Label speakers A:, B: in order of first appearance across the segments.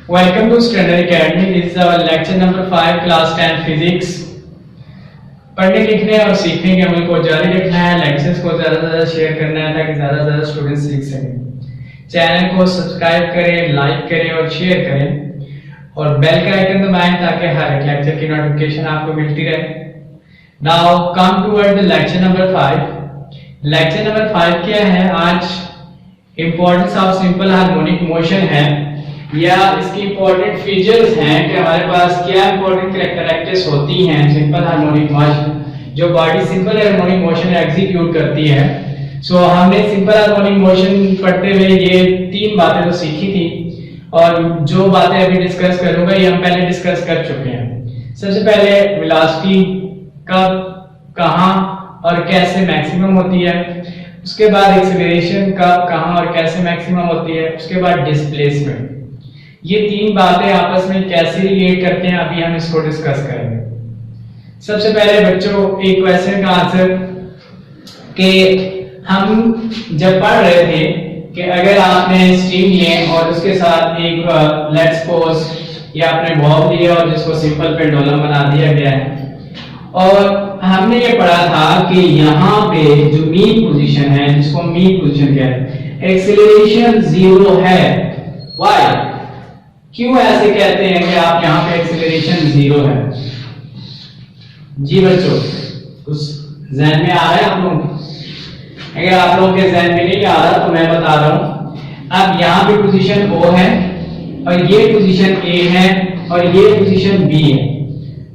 A: Welcome to Standard Academy. This is our lecture number 5, class 10 physics. पढ़ने लिखने और सीखने के अमल को जारी रखना है, लेक्चर्स को ज़्यादा से ज़्यादा शेयर करना है ताकि ज़्यादा से ज़्यादा स्टूडेंट्स सीख सकें। चैनल को सब्सक्राइब करें, लाइक करें और शेयर करें और बेल का आइकन दबाएं ताकि हर एक लेक्चर की नोटिफिकेशन आपको मिलती रहे। Now come toward the lecture number 5. Lecture number 5 क्या है? आज importance of simple harmonic motion है या इसकी इंपॉर्टेंट फीचर्स हैं कि हमारे पास क्या इंपॉर्टेंट कैरेक्टरिस्टिक्स होती हैं सिंपल हार्मोनिक मोशन जो body simple harmonic motion execute करती है। सो हमने सिंपल हार्मोनिक मोशन पढ़ते हुए ये 3 बातें तो सीखी थी और जो बातें अभी डिस्कस करूंगा ये हम पहले डिस्कस कर चुके हैं। सबसे पहले वेलोसिटी कब, कहां और कैसे मैक्सिमम होती है, उसके बाद एक्सीलरेशन कब, कहां और कैसे मैक्सिमम होती है, उसके बाद डिस्प्लेसमेंट। ये 3 बातें आपस में कैसे रिलेट करते हैं अभी हम इसको डिस्कस करेंगे। सबसे पहले बच्चों एक क्वेश्चन का आंसर कि हम जब पढ़ रहे थे कि अगर आपने स्ट्रिंग लें और उसके साथ एक लेट्स सपोज या आपने बॉल लिया और जिसको सिंपल पेंडुलम बना दिया गया है और हमने ये पढ़ा था कि यहाँ पे जो मीन पोजीशन है जिसको मीन पोजीशन कहते हैं, एक्सीलरेशन 0 है। व्हाई, क्यों ऐसे कहते हैं कि आप यहाँ पे एक्सीलरेशन 0 है? जी बच्चों कुछ ज़हन में आ रहा है आप लोग? अगर आप लोगों के ज़हन में नहीं आ रहा तो मैं बता रहा हूँ। अब यहाँ पे पोजीशन O है और ये पोजीशन A है और ये पोजीशन B है।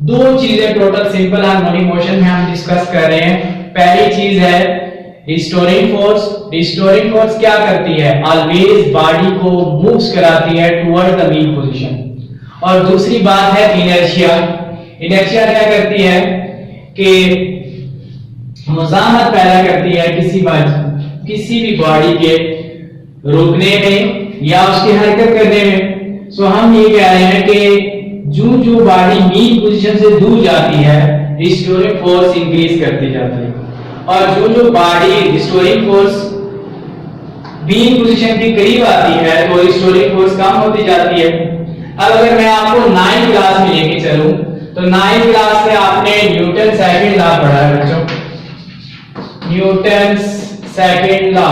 A: 2 चीजें टोटल सिंपल हार्मोनिक मोशन में हम डिस्कस कर रहे हैं। पहली चीज है रिस्टोरिंग फोर्स। रिस्टोरिंग फोर्स क्या करती है? ऑलवेज बॉडी को मूव्स कराती है टुवर्ड द मीन पोजीशन। और दूसरी बात है इनर्शिया। इनर्शिया क्या करती है कि मुज़ाहमत पैदा करती है किसी भी बॉडी के रुकने में या उसकी हरकत करने में। सो हम ये कह रहे हैं कि जो बॉडी मीन पोजीशन से दूर जाती है रिस्टोरिंग फोर्स इंक्रीज करती जाती है और जो body restoring force mean position के करीब आती है तो रिस्टोरिंग फोर्स कम होती जाती है। अब अगर मैं आपको 9th क्लास में लेके चलूं तो 9th क्लास में आपने न्यूटन सेकंड लॉ पढ़ा है बच्चों। Newton second law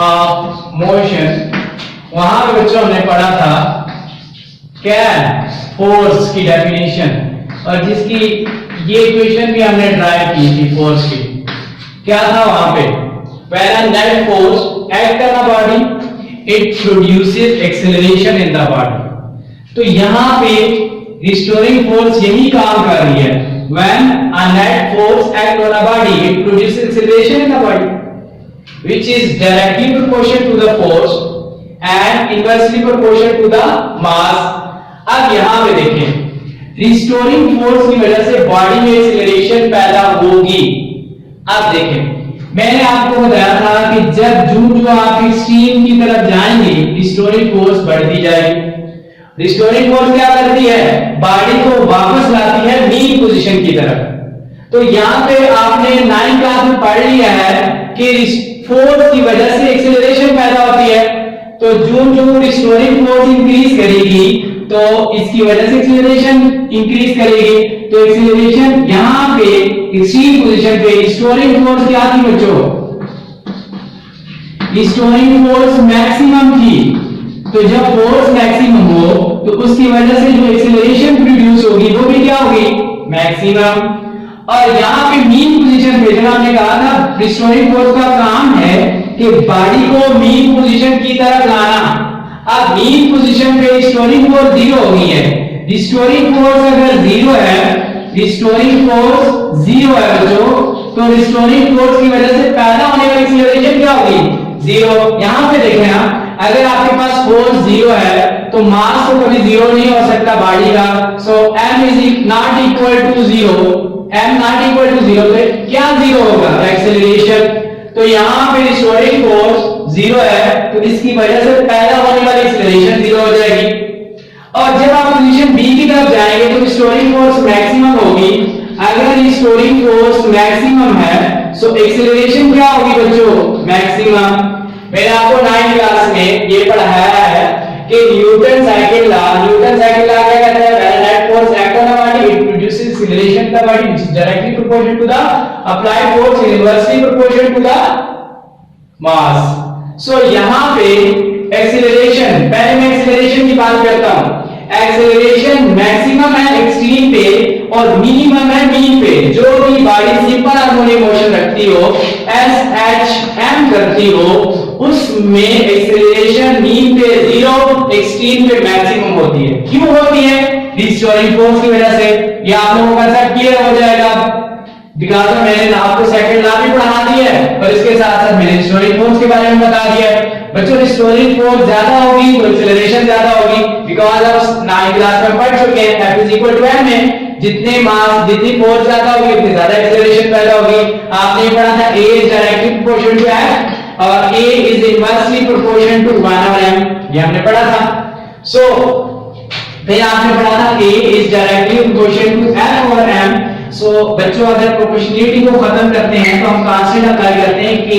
A: of motion, वहां पे बच्चों हमने पढ़ा था क्या फोर्स की डेफिनेशन और जिसकी ये इक्वेशन भी हमने ड्राइव की थी फोर्स की। क्या था वहां पे? When a net force act on a body it produces acceleration in the body. तो यहां पे रिस्टोरिंग फोर्स यही काम कर रही है। When a net force act on a body it produces acceleration in the body which is directly proportional to the force and inversely proportional to the mass. अब यहां पे देखें रिस्टोरिंग फोर्स की वजह से बॉडी में एक्सीलरेशन पैदा होगी। अब देखें मैंने आपको बताया था कि जब जो आप एक्सट्रीम की तरफ जाएंगे रिस्टोरिंग फोर्स बढ़ती जाएगी। रिस्टोरिंग फोर्स क्या करती है? बॉडी को वापस लाती है मीन पोजीशन की तरफ। तो यहां पे आपने 9th क्लास में पढ़ लिया है कि फोर्स की वजह से एक्सीलरेशन पैदा होती है। तो जो रिस्टोरिंग फोर्स इंक्रीज करेगी तो इसकी वजह से एक्सीलरेशन इंक्रीज करेगी। तो एक्सीलरेशन यहां पे एक्सट्रीम पोजीशन पे रिस्टोरिंग फोर्स क्या थी बच्चों? रिस्टोरिंग फोर्स मैक्सिमम थी। तो जब फोर्स मैक्सिमम हो तो उसकी वजह से जो एक्सीलरेशन प्रोड्यूस होगी वो भी क्या होगी? मैक्सिमम। और यहां पे मीन पोजीशन पे जब हमने कहा था रिस्टोरिंग फोर्स का काम है कि बॉडी को मीन पोजीशन की तरफ लाना। अब मीन पोजीशन पे रिस्टोरिंग फोर्स 0 हो गई है। रिस्टोरिंग फोर्स अगर 0 है, रिस्टोरिंग फोर्स 0 है बच्चों, तो रिस्टोरिंग फोर्स की वजह से पैदा होने वाली एक्सीलरेशन क्या होगी? 0। यहां पे देखें आप, अगर आपके पास फोर्स 0 है तो मास तो कभी 0 नहीं हो सकता बॉडी का। So m is not equal to 0। m not equal to 0 पे क्या 0 होगा? एक्सीलरेशन। तो यहां पे रिस्टोरिंग फोर्स 0 है तो इसकी वजह से पैदा होने वाली एक्सीलरेशन 0 हो जाएगी। और जब आप पोजीशन B की तरफ जाएंगे तो रिस्टोरिंग फोर्स मैक्सिमम होगी। अगर रिस्टोरिंग फोर्स मैक्सिमम है सो एक्सीलरेशन क्या होगी बच्चों? मैक्सिमम। मैंने आपको 9th क्लास में ये पढ़ाया है कि Newton second law acceleration of the body which is directly proportional to the applied force is inversely proportional to the mass. So यहाँ पे acceleration, पहले मैं acceleration की बात करता हूँ. एक्सेलरेशन मैक्सिमम है एक्सट्रीम पे और मिनिमम है मीन पे. जो भी बॉडी सिंपल हार्मोनिक मोशन रखती हो, SHM करती हो, उसमें एक्सेलरेशन मीन पे 0, एक्सट्रीम पे मैक्सिमम होती है. क्यों होती है? रिस्टोरिंग फोर्स की वजह से. ये आप लोगों का सब क्लियर हो जाएगा बिकॉज़ मैंने आपको सेकंड लॉ भी पढ़ा दिया है और इसके साथ साथ मैंने रिस्टोरिंग फोर्स के बारे में बता दिया है. बच्चों रिस्टोरिंग फोर्स ज्यादा होगी तो एक्सेलरेशन ज्यादा होगी बिकॉज़ आप 9th क्लास में पढ़ चुके हैं F = m में जितने मास जितनी फोर्स ज्यादा होगी उतनी ज्यादा एक्सेलरेशन पैदा होगी. आपने पढ़ा था A is directly proportional to F और A is inversely proportional to 1/m. ये हमने पढ़ा था. सो फिर आपने पढ़ा था A is directly proportional to F/m. सो बच्चों अगर प्रोपोर्शनलिटी को खत्म करते हैं तो हम कांस्टेंट अप्लाई करते हैं K,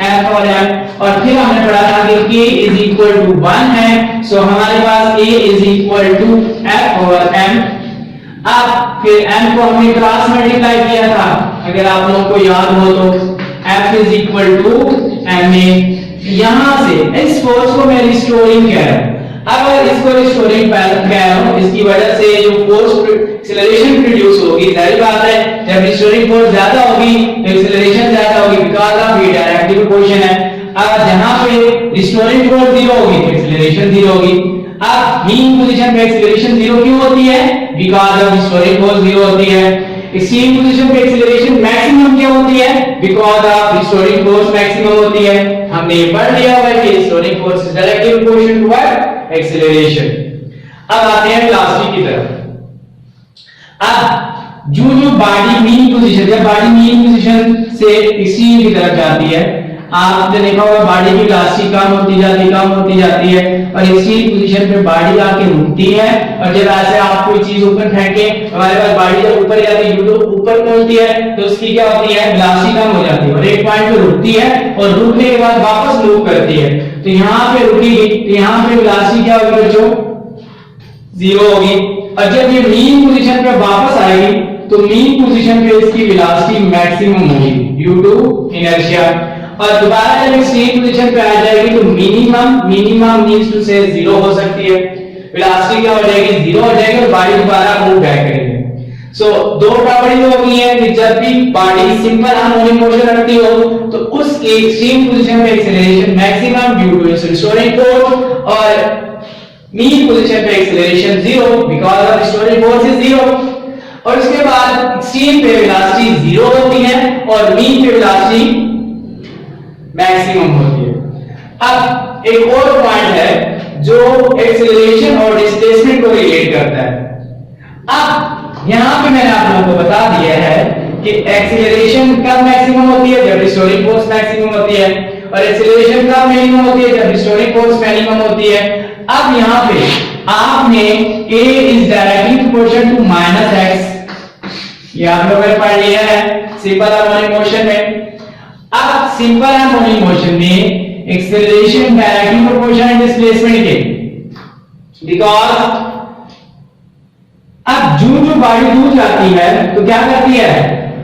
A: F और M और फिर हमने पढ़ा था कि K = 1 है. सो हमारे पास A = F और M. अब फिर M को हमने क्रॉस मल्टीप्लाई किया था अगर आप लोगों को याद हो तो F = ma. यहां से इस फोर्स को मैं रिस्टोरिंग कह रहा हूं. अब अगर इसको रिस्टोरिंग कह रहा हूं इसकी वजह से जो फोर्स एक्सेलरेशन प्रोड्यूस होगी, जाहिर बात है जब रिस्टोरिंग फोर्स ज्यादा होगी तो एक्सेलरेशन ज्यादा होगी बिकॉज़ ऑफ ये डायरेक्टली प्रोपोर्शन है. अब जहां पे रिस्टोरिंग फोर्स 0 होगी तो एक्सेलरेशन 0 होगी. अब मीन पोजीशन पे एक्सेलरेशन 0 क्यों होती है? बिकॉज़ ऑफ रिस्टोरिंग फोर्स 0 होती है. एक्सट्रीम पोजीशन पे एक्सेलरेशन मैक्सिमम क्या होती है? Because of restoring force maximum होती है. हमने ये पढ़ लिया हुआ है कि restoring force is directly proportional to what? Acceleration. अब आते हैं वेलोसिटी की तरफ. अब जो बॉडी मीन पोजीशन, जब बॉडी मीन पोजीशन से एक्सट्रीम की तरफ जाती है आपने देखा होगा बॉडी की वेलोसिटी कम होती जाती है और एक्सट्रीम पोजीशन पे बॉडी आके रुकती है. और जब ऐसे आप कोई चीज ऊपर फेंके हमारे पास बॉडी जब ऊपर जाती है ऊपर पहुंचती है तो उसकी क्या होती है? वेलोसिटी कम हो जाती है और एक पॉइंट पे रुकती है और रुकने के बाद वापस मूव करती है. तो यहाँ पे रुकेगी तो यहाँ पे वेलोसिटी क्या होगी बच्चों? 0 होगी. और जब ये मीन पोजीशन पे वापस आएगी तो मीन पोजीशन पे इसकी वेलोसिटी मैक्सिमम होगी ड्यू टू इनर्शिया. और दोबारा जब एक्सट्रीम पोजीशन पे आ जाएगी तो मिनिमम मींस टू से 0 हो सकती है. वेलोसिटी क्या हो जाएगी? 0 हो जाएगी और बॉडी दोबारा मूव बैक करेगी. सो दो प्रॉपर्टी हो गई है कि जब भी बॉडी सिंपल हार्मोनिक मोशन रखती हो तो उसकी एक्सट्रीम पोजीशन पे acceleration maximum due to restoring force और मीन पोजीशन पे acceleration 0 because of restoring force is 0. और उसके बाद एक्सट्रीम पे वेलोसिटी 0 होती है और मीन पे वेलोसिटी मैक्सिमम होती है. अब एक और पॉइंट है जो एक्सेलरेशन और डिस्प्लेसमेंट को रिलेट करता है. अब यहां पे मैंने आप लोगों को बता दिया है कि एक्सेलरेशन कब मैक्सिमम होती है? जब रिस्टोरिंग फोर्स मैक्सिमम होती है. और एक्सेलरेशन कब मिनिमम होती है? जब रिस्टोरिंग फोर्स मिनिमम होती है. अब यहां पे आपने A is directly proportional to -x, ये आप लोगों ने पढ़ लिया है सिंपल हार्मोनिक मोशन में. अब सिंपल हार्मोनिक मोशन में एक्सेलरेशन डायरेक्टली प्रोपोर्शनल डिस्प्लेसमेंट के बिकॉज़ अब जो बॉडी दूर जाती है तो क्या करती है?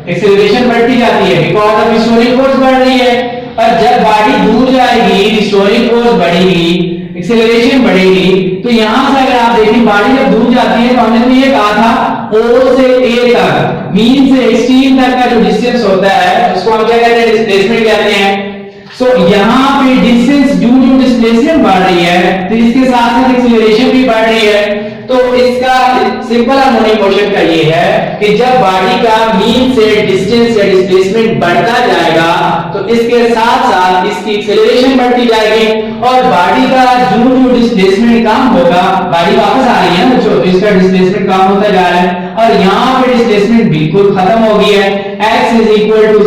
A: एक्सेलरेशन बढ़ती जाती है बिकॉज़ ऑफ रिस्टोरिंग फोर्स बढ़ रही है. और जब बॉडी दूर जाएगी रिस्टोरिंग फोर्स बढ़ेगी, एक्सेलरेशन बढ़ेगी. तो यहां से अगर आप देखें बॉडी जब दूर जाती है तो हमने तो ये कहा था O से A तक मीन से एक्सट्रीम तक का जो डिस्टेंस होता है उसको हम क्या कहते हैं? डिस्प्लेसमेंट कहते हैं. सो यहाँ पे डिस्टेंस ड्यू टू डिस्प्लेसमेंट बढ़ रही है तो इसके साथ साथ एक्सेलरेशन भी बढ़ रही है. तो इसका सिंपल हार्मोनिक मोशन का ये है कि जब बॉडी का मीन से डिस्टेंस या डिस्प्लेसमेंट बढ़ता जाएगा तो इसके साथ साथ इसकी एक्सेलरेशन बढ़ती जाएगी और बॉडी का जो डिस्प्लेसमेंट कम होगा, बॉडी वापस आ रही है ना बच्चों, तो इसका डिस्प्लेसमेंट कम होता जा रहा है और यहाँ पे डिस्प्लेसमेंट बिल्कुल खत्म हो गई है. x =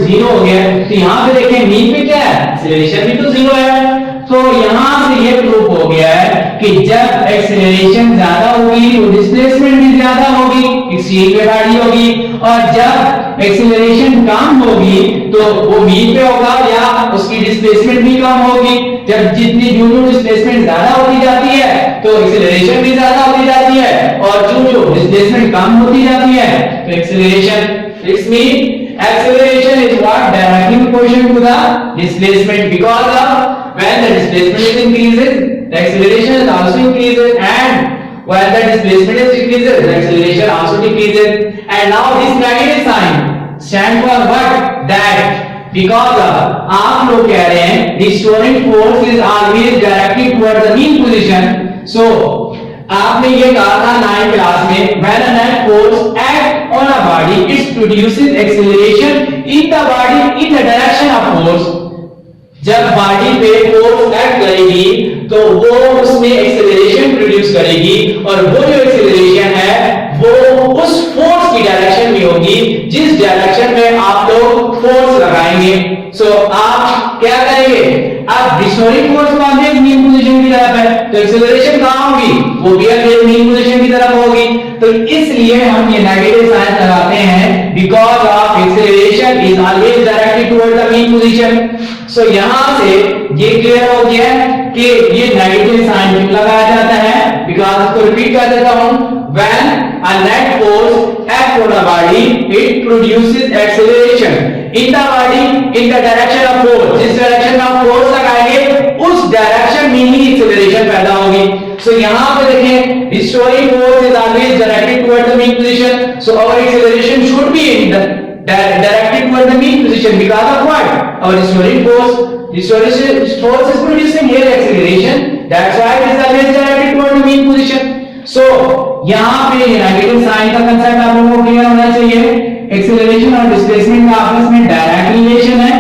A: 0 हो गया. तो यहाँ पे देखें मीन पे क्या है? एक्सेलरेशन भी तो 0 है. तो यहां से ये प्रूफ हो गया है कि जब एक्सेलरेशन ज्यादा होगी तो डिस्प्लेसमेंट भी ज्यादा होगी, एक्सट्रीम पे बॉडी होगी. और जब एक्सेलरेशन कम होगी तो वो मीन पे होगा या उसकी डिस्प्लेसमेंट भी कम होगी. जब जितनी ड्यू टू डिस्प्लेसमेंट ज्यादा होती जाती है तो एक्सेलरेशन भी ज्यादा होती जाती है और जो डिस्प्लेसमेंट कम होती जाती है तो acceleration, it's mean acceleration is what directly proportional to the displacement, because of when the displacement is increases the acceleration is also increases, and when the displacement is decreases the acceleration also decreases. And now this negative sign stand for what? That because of आप लोग कह रहे हैं restoring force is always directed toward the mean position. So आपने ये कहा था 9th class में when a net force act on a body it produces acceleration in the body in the direction of force. जब body पे force act करेगी तो वो उसमें एक्सेलरेशन प्रोड्यूस करेगी और वो जो एक्सेलरेशन है वो उस फोर्स की डायरेक्शन में होगी जिस डायरेक्शन में आप लोग फोर्स लगाएंगे. सो आप क्या करेंगे, आप डिस्टोरिंग फोर्स मानते हैं मीन पोजीशन की तरफ है तो एक्सेलरेशन कहां होगी, वो भी अगेन मीन पोजीशन की तरफ होगी. तो इसलिए हम ये नेगेटिव साइन लगाते हैं because of acceleration is always directed toward the mean position. So यहां से ये क्लियर हो गया कि ये नेगेटिव साइन क्यों लगाया जाता है. बिकॉज़ इसको रिपीट कर देता हूं, when a net force act on a body it produces acceleration in the body in the direction of force. जिस डायरेक्शन में आप फोर्स लगाएंगे उस डायरेक्शन में ही एक्सेलरेशन पैदा होगी. सो यहां पे देखें restoring force is always directed toward the mean position, so our acceleration should be in the directed toward the mean position because of what? Our restoring force is producing here acceleration, that's why it is always directed toward the mean position. So यहाँ पे negative sign का concept आप लोगों को clear होना चाहिए. Acceleration और displacement का आपस में डायरेक्ट रिलेशन है,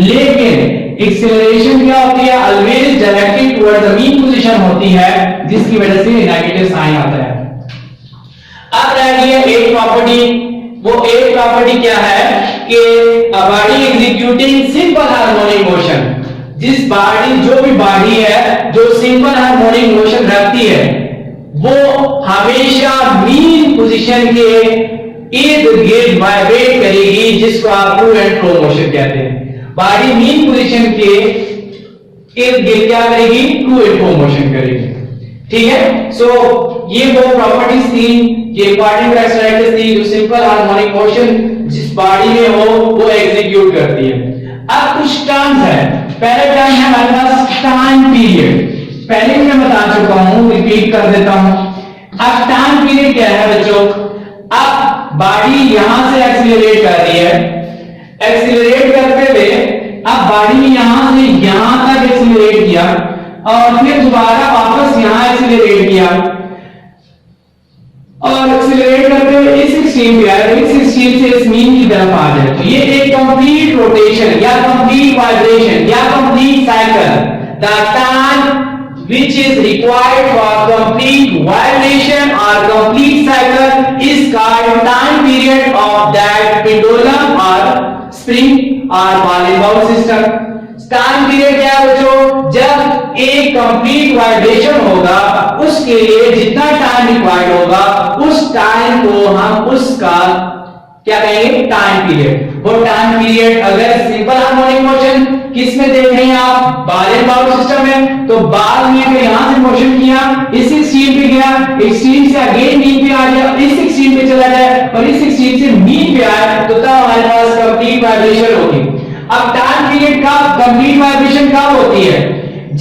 A: लेकिन एक्सेलरेशन क्या होती है, always directed toward the mean position होती है, जिसकी वजह से नेगेटिव साइन आता है. अब रह गई है एक प्रॉपर्टी. वो एक प्रॉपर्टी क्या है कि a body executing simple harmonic motion, जिस बॉडी जो भी बॉडी है जो सिंपल हार्मोनिक मोशन रखती है वो हमेशा मीन पोजीशन के इर्द गिर्द वाइब्रेट करेगी, जिसको आप टू एंड फ्रो मोशन कहते हैं. बॉडी मीन पोजीशन के इर्द गिर्द क्या करेगी, टू एंड फ्रो मोशन करेगी. ठीक है. सो ये वो प्रॉपर्टीज थी, ये इंपॉर्टेंट कैरेक्टरिस्टिक्स थी जो सिंपल हार्मोनिक मोशन जिस बॉडी में हो वो एग्जीक्यूट करती है. अब कुछ टर्म्स है. पहले टर्म है हमारे पास टाइम पीरियड. पहले भी मैं बता चुका हूं, रिपीट कर देता हूं. अब टाइम पीरियड क्या है बच्चों, अब बॉडी यहां से एक्सीलरेट कर रही है, एक्सीलरेट करते हुए अब बॉडी ने यहां से यहां तक एक्सीलरेट किया और फिर दोबारा वापस यहां एक्सीलरेट किया और एक्सीलरेट करते हुए इस एक्सट्रीम पे आया, इस एक्सट्रीम से इस मीन की तरफ आ जाए. तो ये एक कंप्लीट रोटेशन या कंप्लीट वाइब्रेशन या complete cycle. The time which is required for complete vibration or complete cycle is called time period of that pendulum or spring or ball and bound system. Time period क्या है बच्चों, जब एक complete vibration होगा उसके लिए जितना time required होगा उस टाइम को हम उसका क्या कहेंगे, टाइम पीरियड. वो टाइम पीरियड अगर सिंपल हार्मोनिक मोशन किसमें देख रहे हैं आप, बॉल एंड बाउंड सिस्टम में, तो बॉल ने अगर यहां से मोशन किया इस एक्सट्रीम पे गया, एक्सट्रीम से अगेन मीन पे आ गया, इस एक्सट्रीम पे चला जाए और इस एक्सट्रीम से मीन पे आए, तो तब हमारे पास कंप्लीट वाइब्रेशन होगी. अब टाइम पीरियड का कंप्लीट वाइब्रेशन कब होती है,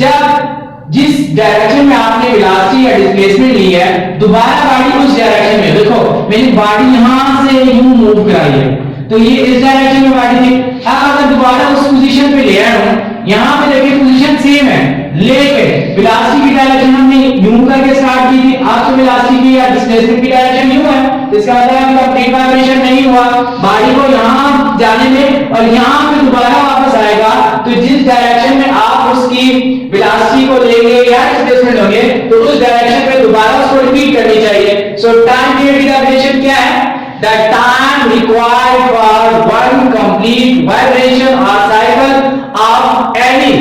A: जब जिस डायरेक्शन में आपने वेलोसिटी या डिस्प्लेसमेंट ली है दोबारा बॉडी उस डायरेक्शन में, देखो मैंने बॉडी यहां से यूं मूव कराई है तो ये इस डायरेक्शन में बॉडी थी. अब अगर दोबारा उस पोजीशन पे ले आया हूं, यहां पे देखिए पोजीशन सेम है लेकिन वेलोसिटी की डायरेक्शन हमने यूं करके स्टार्ट की थी, अब तो वेलोसिटी की या डिस्प्लेसमेंट की डायरेक्शन यूं है, तो इसका मतलब कंप्लीट वाइब्रेशन नहीं हुआ. बॉडी को यहां जाने में और यहां पे दोबारा वापस आएगा, तो जिस डायरेक्शन में आप उसकी वेलोसिटी को लेंगे या डिस्प्लेसमेंट होंगे तो उस डायरेक्शन में दोबारा उसको रिपीट करनी चाहिए. सो टाइम पीरियड की डेफिनेशन क्या है, the time required for one complete vibration or cycle of any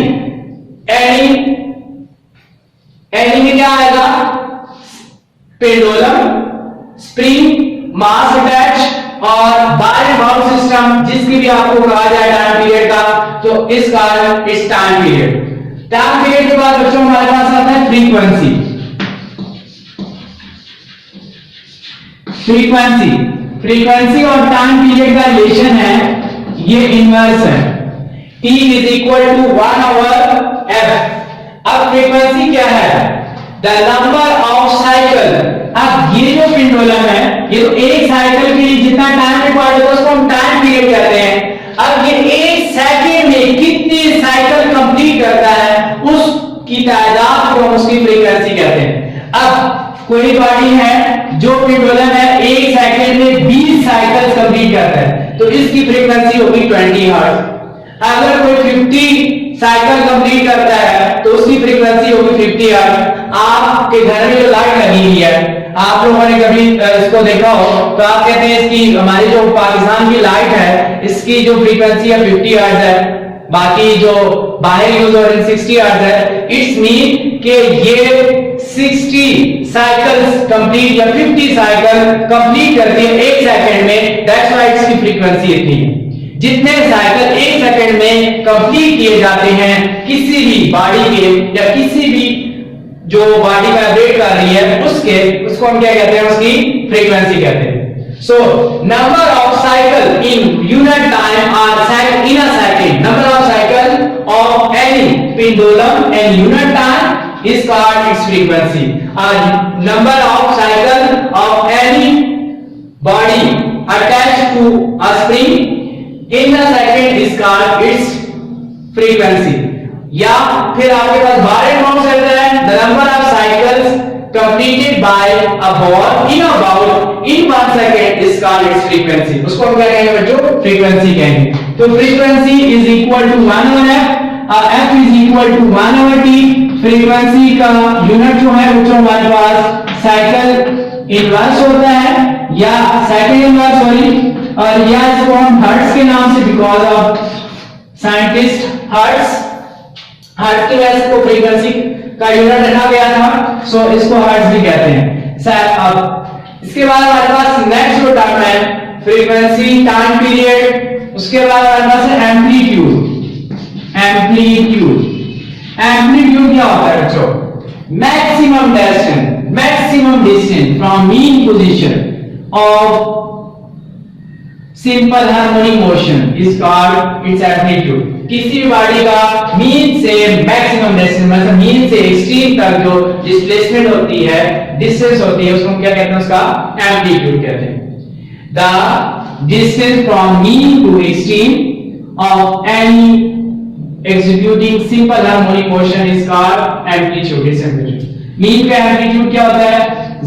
A: में क्या आएगा, पेंडुलम, स्प्रिंग, मास अटैच और बॉल एंड बाउंड सिस्टम, जिसकी भी आपको कहा जाए टाइम पीरियड का, तो इस कारण इस टाइम पीरियड. टाइम पीरियड के बाद बच्चों हमारे पास आता है फ्रीक्वेंसी.
B: फ्रीक्वेंसी, फ्रीक्वेंसी और टाइम पीरियड का रिलेशन है, ये इनवर्स है, t is equal to 1 over f। अब फ्रीक्वेंसी क्या है? The number of cycle. अब ये जो पेंडुलम है, ये तो एक साइकिल के लिए जितना टाइम रिक्वायर्ड होता है उसको हम टाइम पीरियड कहते हैं। अब ये एक सेकंड में कितनी साइकिल कंप्लीट करता है, उसकी तादाद को हम उसकी फ्रीक्वेंसी कहते हैं। अब कोई बॉडी है जो पेंडुलम है एक सेकंड में 20 साइकिल कंप्लीट करता है, तो इसकी फ्रीक्वेंसी होगी 20 हर्ट्ज। अगर कोई 50 साइकिल कंप्लीट करता है तो उसकी फ्रीक्वेंसी होगी 50 हर्ट्ज। आपके घर में जो लाइट लगी हुई है, आप लोगों ने कभी इसको देखा हो तो आप कहते हैं इसकी, हमारी जो पाकिस्तान की लाइट है इसकी जो फ्रीक्वेंसी है 50 हर्ट्ज है, बाकी जो बाहर यूज हो रही है 60 हर्ट्ज है। इट्स मीन कि ये 60 साइकिल्स कंप्लीट या 50 साइकिल कंप्लीट करती है एक सेकंड में, दैट्स व्हाई इसकी फ्रीक्वेंसी इतनी है। जितने साइकिल एक सेकंड में कंप्लीट किए जाते हैं किसी भी बॉडी के या किसी भी जो बॉडी वाइब्रेट कर रही है उसको हम क्या कहते हैं, उसकी फ्रीक्वेंसी कहते हैं। So number of cycle in unit time or cycle in a second, number of cycle of any pendulum in unit time is called its frequency. और number of cycle of any body attached to a spring in a second is called its frequency। या फिर आपके पास बार कौन सा है, the number of cycles completed by a ball in a bowl in 1 second is called its frequency। उसको हम क्या कहेंगे बच्चों? फ्रीक्वेंसी कहेंगे। तो frequency is equal to 1 over f is equal to 1 over t। Frequency का यूनिट जो है वो हमारे पास साइकिल इनवर्स होता है या साइकिल इनवर्स सॉरी, और या इसको हम हर्ट्ज के नाम से, बिकॉज ऑफ साइंटिस्ट हर्ट्ज की वजह से को फ्रीक्वेंसी का यूनिट रखा गया था, सो इसको हर्ट्ज भी कहते हैं। अब इसके बाद हमारे पास नेक्स्ट जो टर्म है फ्रीक्वेंसी टाइम पीरियड, उसके बाद हमारे पास है एम्पलीट्यूड। एम्पलीट्यूड क्या होता है बच्चों? Maximum distance from mean position of simple harmonic motion is called it's amplitude. किसी भी बॉडी का मीन से मैक्सिमम डिस्टेंस, मतलब मीन से एक्सट्रीम तक जो डिस्प्लेसमेंट होती है, डिस्टेंस होती है, उसको हम क्या कहते हैं? उसका एम्पलीट्यूड कहते हैं। The distance from mean to extreme of any executing simple harmonic motion is called amplitude। इस एम्पलीट्यूड, मीन का एम्पलीट्यूड क्या होता है?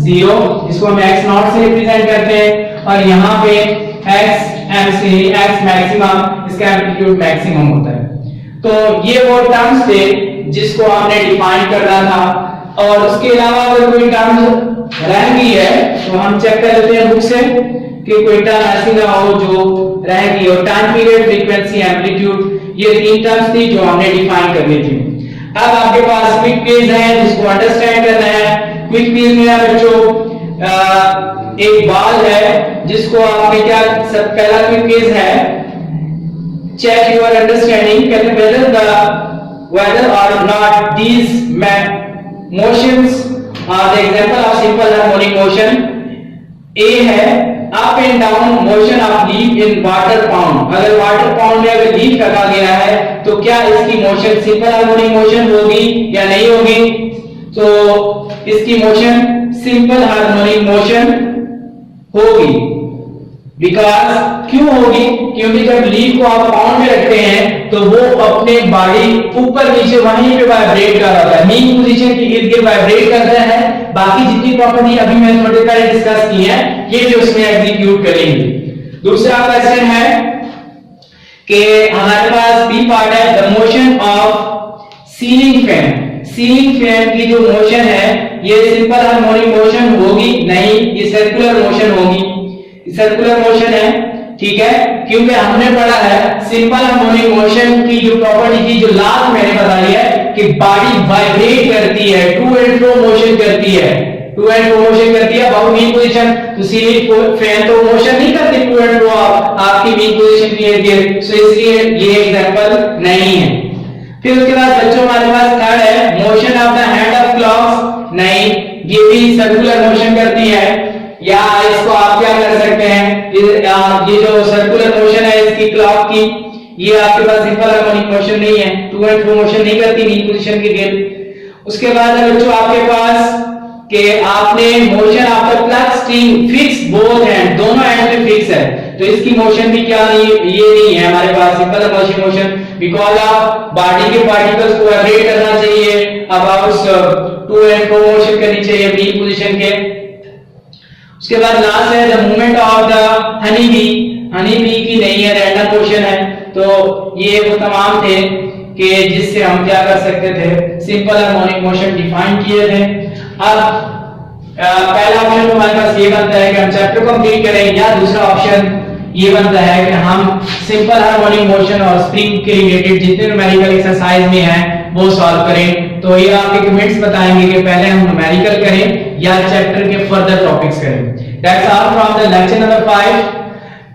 B: 0, जिसको हम x नॉट से रिप्रेजेंट करते हैं, और यहाँ पे x m से x मैक्सिमम, इसका एम्पलीट्यूड मैक्सिमम होता है। तो ये वो टर्म्स थे जिसको हमने डिफाइन करना था, और उसके अलावा अगर कोई टर्म रह गई है तो हम चेक कर लेते हैं बुक से कि कोई टर्म ऐसी ना हो जो रह गई हो। टाइम पीरियड, फ्रीक्वेंसी, एम्पलीट्यूड, ये 3 टर्म्स थी जो हमने डिफाइन करनी थी। अब आपके पास क्विक क्विज है जिसको अंडरस्टैंड करना है। क्विक क्विज में बच्चों एक बॉल है जिसको आपने क्या, सब पहला क्विक क्विज है, check your understanding, can whether or not these motions are the example of simple harmonic motion। A है up and down motion of leaf in water pound. अगर वाटर पाउंड में अगर लीफ रखा गया है तो क्या इसकी मोशन सिंपल हार्मोनिक मोशन होगी या नहीं होगी? तो इसकी मोशन सिंपल हार्मोनिक मोशन होगी। बिकॉज क्यों होगी? क्योंकि जब लीफ को आप पाउंड में रखते हैं तो वो अपने बॉडी ऊपर नीचे वहीं पे वाइब्रेट कर रहा है, मीन पोजीशन के इर्द गिर्द वाइब्रेट करता है। बाकी जितनी प्रॉपर्टी अभी मैंने थोड़ी पहले डिस्कस की है ये भी उसमें एग्जीक्यूट करेंगे। दूसरा क्वेश्चन है कि हमारे पास बी पार्ट है, the motion of ceiling fan. Ceiling fan की जो मोशन है ये सिंपल हार्मोनिक मोशन होगी नहीं, ये सर्कुलर मोशन होगी। सर्कुलर मोशन है, ठीक है, क्योंकि हमने पढ़ा है सिंपल हार्मोनिक मोशन की जो प्रॉपर्टी थी, जो लास्ट मैंने बताई है कि बॉडी वाइब्रेट करती है, टू एंड फ्रो मोशन करती है, टू एंड फ्रो मोशन करती है अबाउट मीन पोजीशन। तो सीलिंग फैन तो मोशन नहीं करती टू एंड फ्रो आपकी मीन पोजीशन के लिए, सो इसलिए ये एग्जांपल नहीं है। फिर उसके बाद बच्चों हमारे पास थर्ड है motion of the hand of clocks. नहीं, ये भी सर्कुलर मोशन करती है, या इसको आप ये आपके पास सिंपल हार्मोनिक मोशन नहीं है, टू एंड फ्रो मोशन नहीं करती नी पोजीशन की गेंद। उसके बाद है बच्चों आपके पास कि आपने motion after plug string fix both hand, दोनों हैंड पे फिक्स है, तो इसकी मोशन भी क्या नहीं, ये नहीं है हमारे पास simple harmonic motion, because of body के पार्टिकल्स को वाइब्रेट करना चाहिए, about to and fro motion करनी चाहिए नी पोजीशन के। उसके बाद लास्ट है the movement of the honey bee, honey bee की नहीं है, रैंडम मोशन है। तो ये वो तमाम थे कि जिससे हम क्या कर सकते थे, सिंपल हार्मोनिक मोशन डिफाइन किए थे। अब पहला ऑप्शन हमारे पास ये बनता है कि हम चैप्टर कंप्लीट करें, या दूसरा ऑप्शन ये बनता है कि हम सिंपल हार्मोनिक मोशन और स्प्रिंग के रिलेटेड जितने न्यूमेरिकल एक्सरसाइज में है वो सॉल्व करें। तो ये आपके कमेंट्स बताएंगे कि पहले हम न्यूमेरिकल करें या चैप्टर के फर्दर टॉपिक्स करें। That's all from the lecture number 5।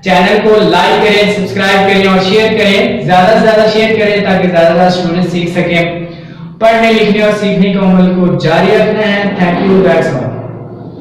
B: Channel को लाइक करें, सब्सक्राइब करें और शेयर करें, ज्यादा से ज्यादा शेयर करें ताकि ज्यादा स्टूडेंट सीख सकें। पढ़ने लिखने और सीखने के अमल को जारी रखना है। Thank you, that's all.